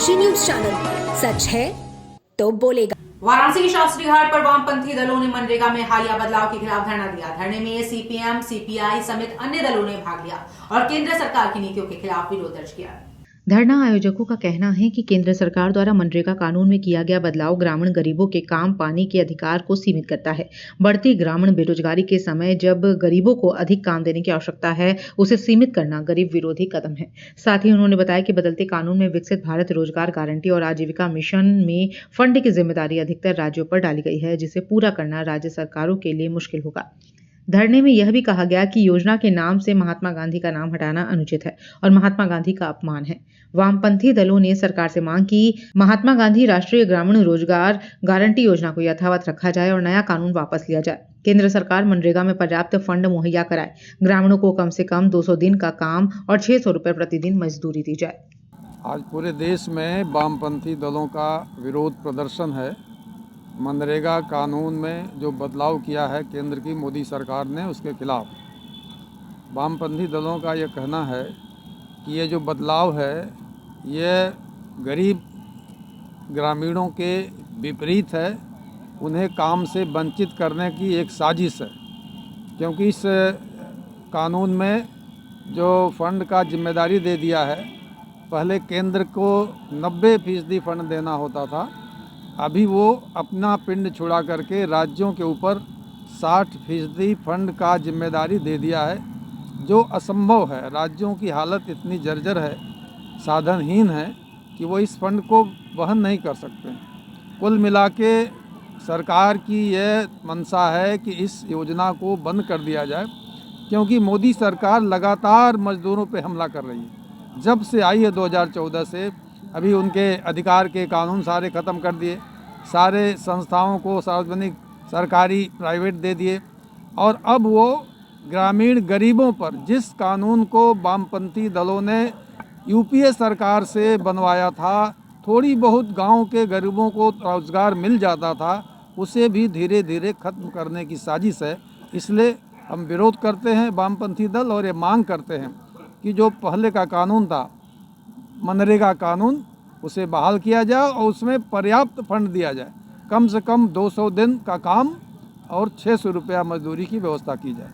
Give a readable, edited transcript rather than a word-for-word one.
Kashi news channel, सच है तो बोलेगा। वाराणसी के शास्त्री घाट पर वामपंथी दलों ने मनरेगा में हालिया बदलाव के खिलाफ धरना दिया। धरने में सीपीएम, सीपीआई समेत अन्य दलों ने भाग लिया और केंद्र सरकार की नीतियों के खिलाफ विरोध दर्ज किया। धरना आयोजकों का कहना है कि केंद्र सरकार द्वारा मनरेगा कानून में किया गया बदलाव ग्रामीण गरीबों के काम पाने के अधिकार को सीमित करता है। बढ़ती ग्रामीण बेरोजगारी के समय जब गरीबों को अधिक काम देने की आवश्यकता है, उसे सीमित करना गरीब विरोधी कदम है। साथ ही उन्होंने बताया कि बदलते कानून में विकसित भारत रोजगार गारंटी और आजीविका मिशन में फंड की जिम्मेदारी अधिकतर राज्यों पर डाली गई है, जिसे पूरा करना राज्य सरकारों के लिए मुश्किल होगा। धरने में यह भी कहा गया कि योजना के नाम से महात्मा गांधी का नाम हटाना अनुचित है और महात्मा गांधी का अपमान है। वामपंथी दलों ने सरकार से मांग की महात्मा गांधी राष्ट्रीय ग्रामीण रोजगार गारंटी योजना को यथावत रखा जाए और नया कानून वापस लिया जाए। केंद्र सरकार मनरेगा में पर्याप्त फंड मुहैया कराए, ग्रामीणों को कम से कम 200 दिन का काम और 600 रुपए प्रतिदिन मजदूरी दी जाए। आज पूरे देश में वामपंथी दलों का विरोध प्रदर्शन है। मनरेगा कानून में जो बदलाव किया है केंद्र की मोदी सरकार ने, उसके खिलाफ वामपंथी दलों का ये कहना है कि ये जो बदलाव है ये गरीब ग्रामीणों के विपरीत है, उन्हें काम से वंचित करने की एक साजिश है। क्योंकि इस कानून में जो फंड का जिम्मेदारी दे दिया है, पहले केंद्र को 90% फंड देना होता था, अभी वो अपना पिंड छुड़ा करके राज्यों के ऊपर 60% फंड का जिम्मेदारी दे दिया है, जो असंभव है। राज्यों की हालत इतनी जर्जर है, साधनहीन है कि वो इस फंड को वहन नहीं कर सकते। कुल मिला के सरकार की यह मंशा है कि इस योजना को बंद कर दिया जाए, क्योंकि मोदी सरकार लगातार मजदूरों पे हमला कर रही है। जब से आई है 2014 से अभी उनके अधिकार के कानून सारे ख़त्म कर दिए, सारे संस्थाओं को सार्वजनिक सरकारी प्राइवेट दे दिए और अब वो ग्रामीण गरीबों पर जिस कानून को वामपंथी दलों ने यूपीए सरकार से बनवाया था, थोड़ी बहुत गांव के गरीबों को रोजगार मिल जाता था, उसे भी धीरे धीरे ख़त्म करने की साजिश है। इसलिए हम विरोध करते हैं वामपंथी दल और ये मांग करते हैं कि जो पहले का कानून था मनरेगा कानून, उसे बहाल किया जाए और उसमें पर्याप्त फंड दिया जाए। कम से कम 200 दिन का काम और 600 रुपया मजदूरी की व्यवस्था की जाए।